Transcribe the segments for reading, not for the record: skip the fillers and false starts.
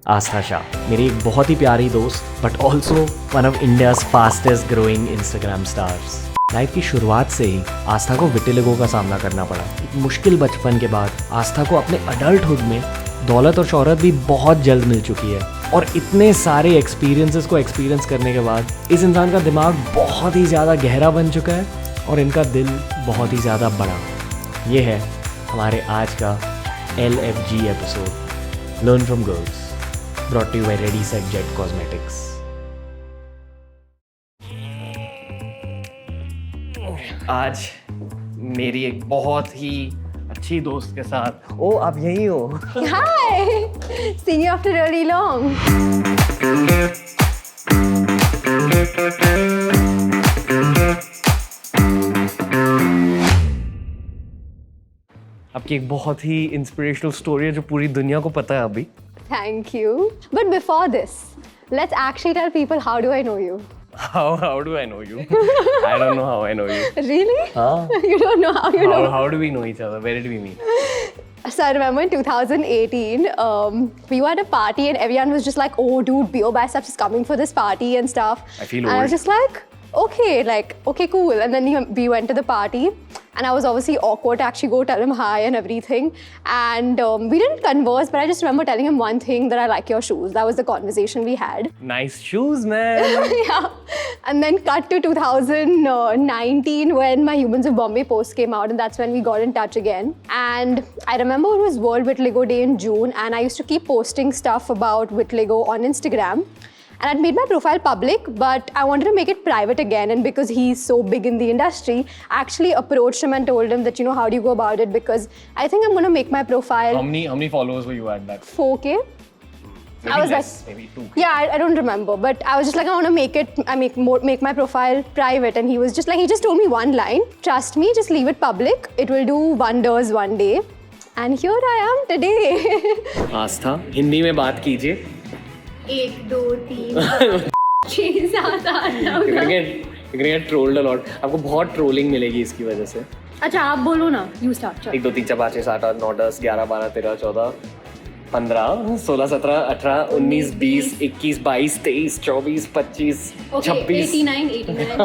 आस्था शाह, मेरी एक बहुत ही प्यारी दोस्त but also one of India's fastest growing Instagram stars. Life की शुरुआत से ही आस्था को विटिलिगो का सामना करना पड़ा। एक मुश्किल बचपन के बाद आस्था को अपने अडल्टहुड में दौलत और शोहरत भी बहुत जल्द मिल चुकी है, और इतने सारे एक्सपीरियंसेस को एक्सपीरियंस करने के बाद इस इंसान का दिमाग बहुत ही ज़्यादा गहरा बन चुका है और इनका दिल बहुत ही ज़्यादा बड़ा। ये है हमारे आज का LFG episode, learn from girls, brought to you by ready set jet cosmetics. आज मेरी एक बहुत ही अच्छी दोस्त के साथ। ओ, आप यहीं हो? Hi! Seeing you after really long. आपकी एक बहुत ही इंस्पिरेशनल स्टोरी है जो पूरी दुनिया को पता है अभी। Thank you. But before this, let's actually tell people how do I know you? How do I know you? I don't know how I know you. Really? Huh? You don't know how you know? How do we know each other? Where did we meet? So I remember in 2018, we were at a party and everyone was just like, "Oh, dude, Bio Biceps is coming for this party and stuff." I feel And I was old. just like, okay, cool. And then we went to the party, and I was obviously awkward to actually go tell him hi and everything. And we didn't converse, but I just remember telling him one thing, that I like your shoes. That was the conversation we had. Nice shoes, man. Yeah. And then cut to 2019 when my Humans of Bombay post came out, and that's when we got in touch again. And I remember it was World Vitiligo Day in June, and I used to keep posting stuff about vitiligo on Instagram. And I'd made my profile public, but I wanted to make it private again. And because he's so big in the industry, I actually approached him and told him that, you know, how do you go about it? Because I think I'm going to make my profile How many followers were you at that? 4K. Maybe I was less, maybe 2. Yeah, I don't remember, but I was just like, I want to make my profile private, and he was just like, he just told me one line: trust me, just leave it public. It will do wonders one day. And here I am today. आस्था, हिंदी में बात कीजिए। 1, 2, 3, 6, 7, 8, 9. You're gonna get trolled a lot. आपको बहुत trolling मिलेगी इसकी वजह से। अच्छा, आप बोलो ना, you start. 1 2 3 4 5 6 7 8 9 10 11 12 13 14 15 16 17 18 19 20 21 22 23 24 25 26 89.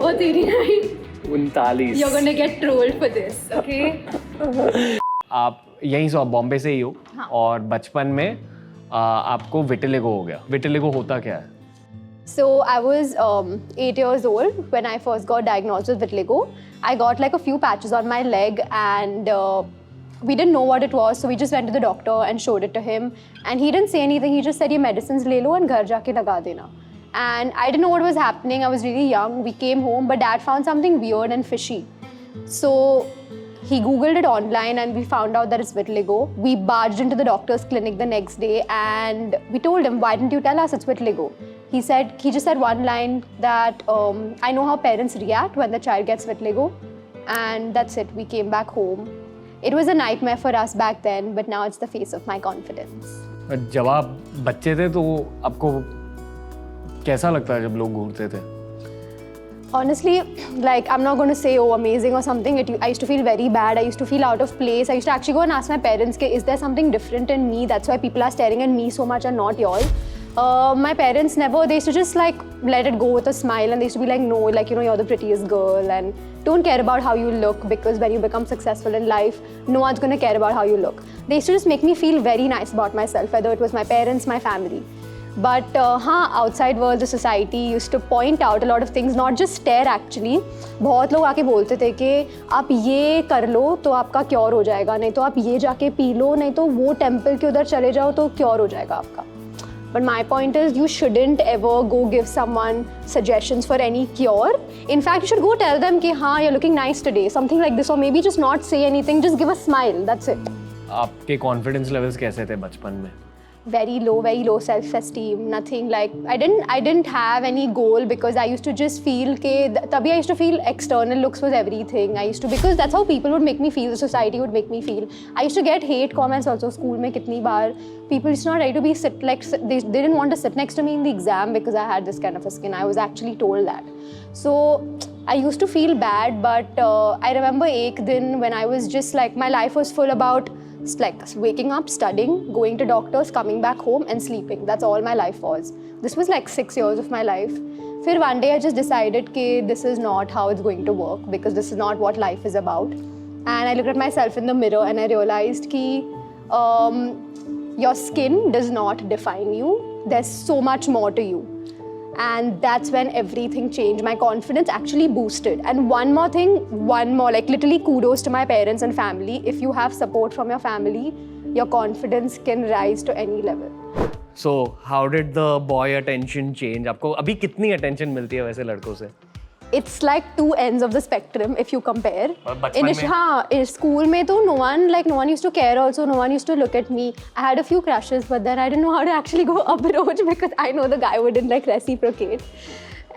Oh, 89. 39। You're gonna get trolled for this, okay? आप यहीं से, आप बॉम्बे से ही हो। हाँ। और बचपन में आपको विटिलिगो हो गया। विटिलिगो होता क्या है? So I was 8 years old when I first got diagnosed with vitiligo. I got like a few patches on my leg, and we didn't know what it was, so we just went to the doctor and showed it to him. And he didn't say anything. He just said, "ये medicines ले लो and घर जाके लगा देना." And I didn't know what was happening. I was really young. We came home, but Dad found something weird and fishy. So he Googled it online, and we found out that it's vitiligo. We barged into the doctor's clinic the next day, and we told him, "Why didn't you tell us it's vitiligo?" He just said one line that, "I know how parents react when the child gets vitiligo." And that's it. We came back home. It was a nightmare for us back then, but now it's the face of my confidence. जब आप बच्चे थे तो आपको कैसा लगता है जब लोग घूरते थे? Honestly, like, I'm not going to say, oh, amazing or something. I used to feel very bad. I used to feel out of place. I used to actually go and ask my parents, is there something different in me? That's why people are staring at me so much and not y'all. My parents never, they used to just like let it go with a smile, and they used to be like, no, like, you know, you're the prettiest girl, and don't care about how you look, because when you become successful in life, no one's going to care about how you look. They used to just make me feel very nice about myself, whether it was my parents, my family. But outside world, the society used to point out a lot of things, not just stare actually. बहुत लोग आके बोलते थे कि आप ये कर लो तो आपका क्योर हो जाएगा, नहीं तो आप ये जाके पी लो, नहीं तो वो टेम्पल के उधर चले जाओ तो क्योर हो जाएगा आपका. But my point is, you shouldn't ever go give someone suggestions for any cure. In fact, you should go tell them कि हाँ, you're looking nice today, something like this, or maybe just not say anything, just give a smile, that's it. आपके confidence levels कैसे थे बचपन में? Very low self-esteem, nothing like, I didn't have any goal, because I used to just feel I used to feel external looks was everything. Because that's how people would make me feel, the society would make me feel. I used to get hate comments also, school mein kitni baar. People used not ready to be they didn't want to sit next to me in the exam because I had this kind of a skin. I was actually told that. So I used to feel bad, but I remember ek din when I was just like, my life was full about It's like waking up, studying, going to doctors, coming back home and sleeping. That's all my life was. This was like 6 years of my life. Then one day I just decided that this is not how it's going to work, because this is not what life is about. And I looked at myself in the mirror and I realized that your skin does not define you. There's so much more to you. And that's when everything changed. My confidence actually boosted. And one more, like literally kudos to my parents and family. If you have support from your family, your confidence can rise to any level. So, how did the boy attention change? आपको अभी कितनी attention मिलती है वैसे लड़कों से? It's like two ends of the spectrum if you compare. बचपन में? हाँ, in school में तो no one used to care also, no one used to look at me. I had a few crushes, but then I didn't know how to actually go approach because I know the guy wouldn't like reciprocate.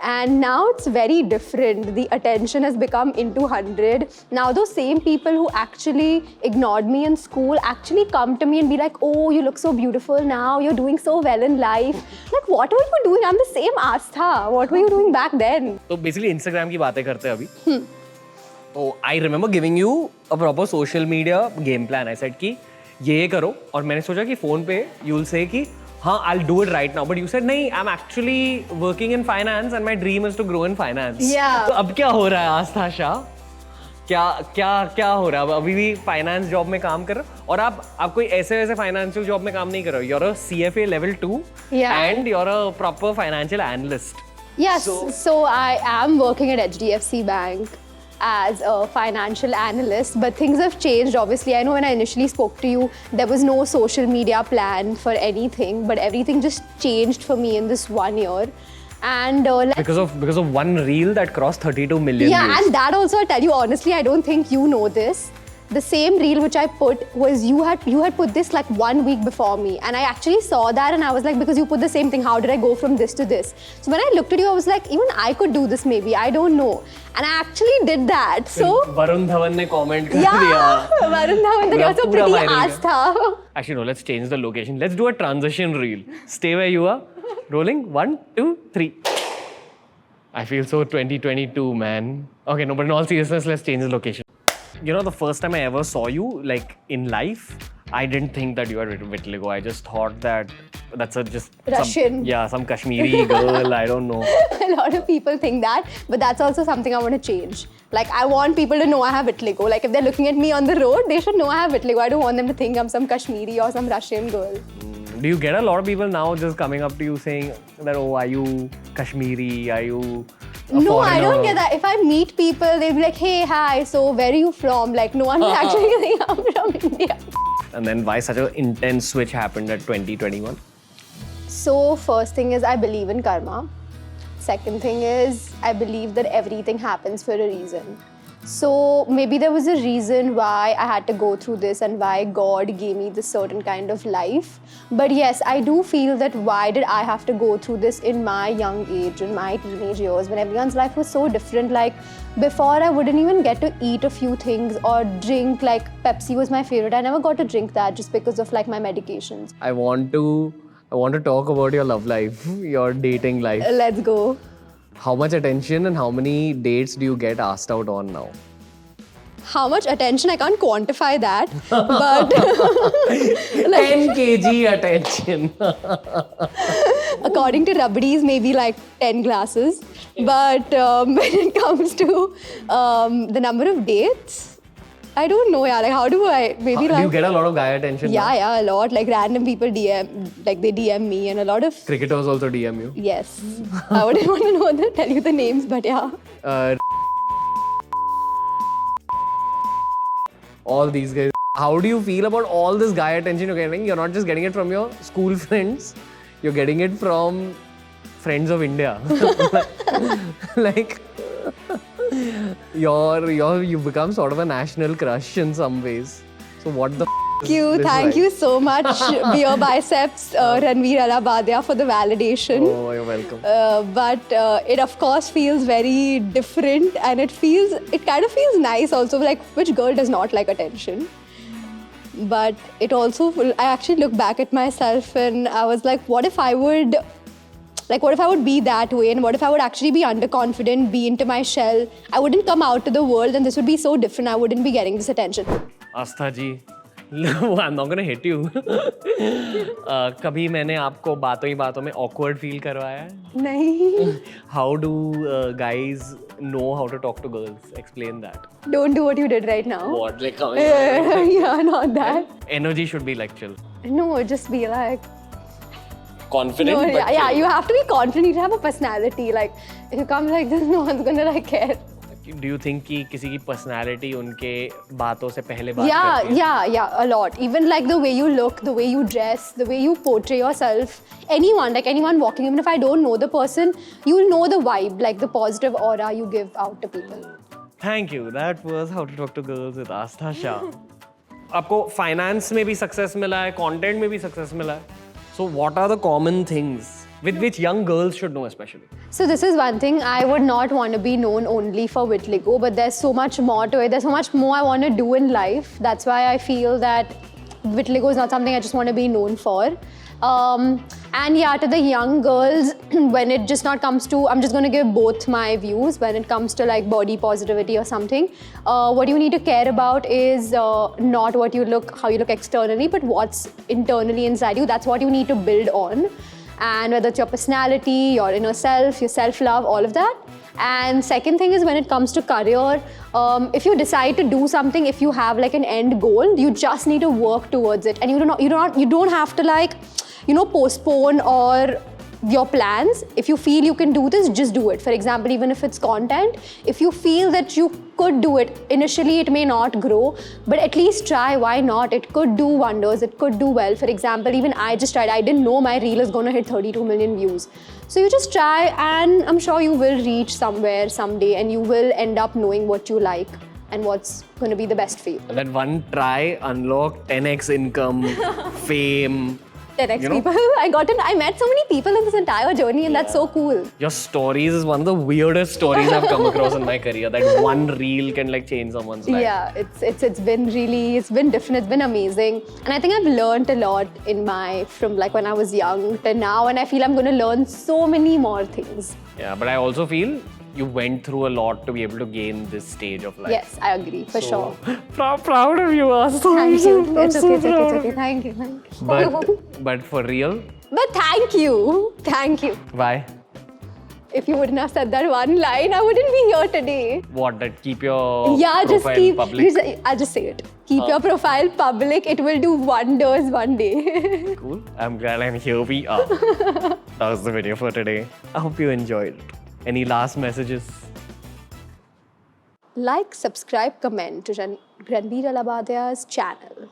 And now it's very different. The attention has become into 100. Now those same people who actually ignored me in school actually come to me and be like, oh, you look so beautiful now, you're doing so well in life. Like, what were you doing? I'm the same Astha. What were you doing back then? So basically Instagram की बातें करते हैं अभी. So I remember giving you a proper social media game plan. I said कि ये करो, और मैंने सोचा कि phone पे you'll say कि हाँ, I'll do it right now. But you said, नहीं, I'm actually working in finance and my dream is to grow in finance. Yeah. तो अब क्या हो रहा है आस्था शाह? क्या हो रहा है? अभी भी finance job में काम कर रहे हो? और आप कोई ऐसे financial job में काम नहीं कर रहे हो. You're a CFA level 2 and you're a proper financial analyst. Yes, so I am working at HDFC Bank as a financial analyst, but things have changed obviously. I know when I initially spoke to you, there was no social media plan for anything, but everything just changed for me in this 1 year. And because of one reel that crossed 32 million views. And that also, I tell you honestly, I don't think you know this. The same reel which I put was you had put this like 1 week before me, and I actually saw that and I was like, because you put the same thing, how did I go from this to this? So when I looked at you, I was like, even I could do this maybe, I don't know. And I actually did that. So Varun Dhawan ने comment कर yeah, दिया. Varun Dhawan was also pretty Astha. Actually no, let's change the location. Let's do a transition reel. Stay where you are. Rolling. 1, 2, 3. I feel so 2022, man. Okay, no, but in all seriousness, let's change the location. You know, the first time I ever saw you, like in life, I didn't think that you were vitiligo. I just thought that that's just Russian. some Kashmiri girl. I don't know. A lot of people think that, but that's also something I want to change. Like, I want people to know I have vitiligo. Like, if they're looking at me on the road, they should know I have vitiligo. I don't want them to think I'm some Kashmiri or some Russian girl. Do you get a lot of people now just coming up to you saying that, oh, are you Kashmiri? Are you a No, foreigner? I don't get that. If I meet people, they'll be like, hey, hi, so where are you from? Like, no one will actually think I'm from India. And then why such an intense switch happened at 2021? So, first thing is I believe in karma. Second thing is I believe that everything happens for a reason. So maybe there was a reason why I had to go through this and why God gave me this certain kind of life. But yes, I do feel that why did I have to go through this in my young age, in my teenage years, when everyone's life was so different. Like before I wouldn't even get to eat a few things or drink, like Pepsi was my favorite. I never got to drink that just because of like my medications. I want to talk about your love life, your dating life. Let's go. How much attention and how many dates do you get asked out on now? How much attention? I can't quantify that, but 10 kg attention. according to Rabdi's, maybe like 10 glasses. But when it comes to the number of dates, I don't know, yeah. Like, how do I? Maybe Do like. you get a lot of guy attention now? Yeah, a lot. Like random people DM me, and a lot of. Cricketers also DM you? Yes, I wouldn't want to tell you the names, but yeah. All these guys. How do you feel about all this guy attention you're getting? You're not just getting it from your school friends, you're getting it from friends of India. Like, you've become sort of a national crush in some ways. So what the Thank you so much, Beer Biceps, Ranveer Alabadia, for the validation. Oh, you're welcome. But it of course feels very different, and it kind of feels nice also. Like, which girl does not like attention? But it also, I actually look back at myself and I was like, what if I would be that way, and what if I would actually be underconfident, be into my shell? I wouldn't come out to the world and this would be so different. I wouldn't be getting this attention. Astha ji, I'm not gonna hit you. कभी मैंने आपको बातों ही बातों में awkward feel करवाया है? नहीं. How do guys know how to talk to girls? Explain that. Don't do what you did right now. What? Like Yeah, not that. energy should be like chill. No, just be like. Confident. No, but yeah, chill. you have to be confident. You have a personality. Like, if you come like this, no one's gonna like care. Do you think कि किसी की personality उनके बातों से पहले बात Yeah, करती है? yeah, a lot. Even like the way you look, the way you dress, the way you portray yourself. Anyone walking, even if I don't know the person, you'll know the vibe, like the positive aura you give out to people. Thank you. That was how to talk to girls with Astha Shah. आपको finance में भी success मिला है, content में भी success मिला है. So what are the common things with which young girls should know especially? So this is one thing. I would not want to be known only for Vitiligo, but there's so much more to it. There's so much more I want to do in life. That's why I feel that Vitiligo is not something I just want to be known for. And yeah, to the young girls, when it just not comes to, I'm just going to give both my views. When it comes to like body positivity or something, what you need to care about is not what you look, how you look externally, but what's internally inside you. That's what you need to build on. And whether it's your personality, your inner self, your self-love, all of that. And second thing is when it comes to career, if you decide to do something, if you have like an end goal, you just need to work towards it. And you don't have to like, postpone or your plans. If you feel you can do this, just do it. For example, even if it's content, if you feel that you could do it, initially it may not grow, but at least try, why not? It could do wonders, it could do well. For example, even I just tried, I didn't know my reel is gonna hit 32 million views. So you just try and I'm sure you will reach somewhere someday and you will end up knowing what you like and what's gonna be the best for you. That one try unlock 10x income, fame. 10x people. I met so many people in this entire journey and that's so cool. Your stories is one of the weirdest stories I've come across in my career. That one reel can like change someone's life. Yeah, it's been different, it's been amazing. And I think I've learned a lot from like when I was young to now, and I feel I'm gonna learn so many more things. Yeah, but I also feel you went through a lot to be able to gain this stage of life. Yes, I agree, for sure. Proud of you, Astha. Thank you. It's okay. Thank you. But for real? But thank you. Why? If you wouldn't have said that one line, I wouldn't be here today. What, that keep your just profile public? I'll just say it. Keep your profile public. It will do wonders one day. Cool. I'm glad and here we are. That was the video for today. I hope you enjoyed it. Any last messages? Like, subscribe, comment to Ranbir Alabadia's channel.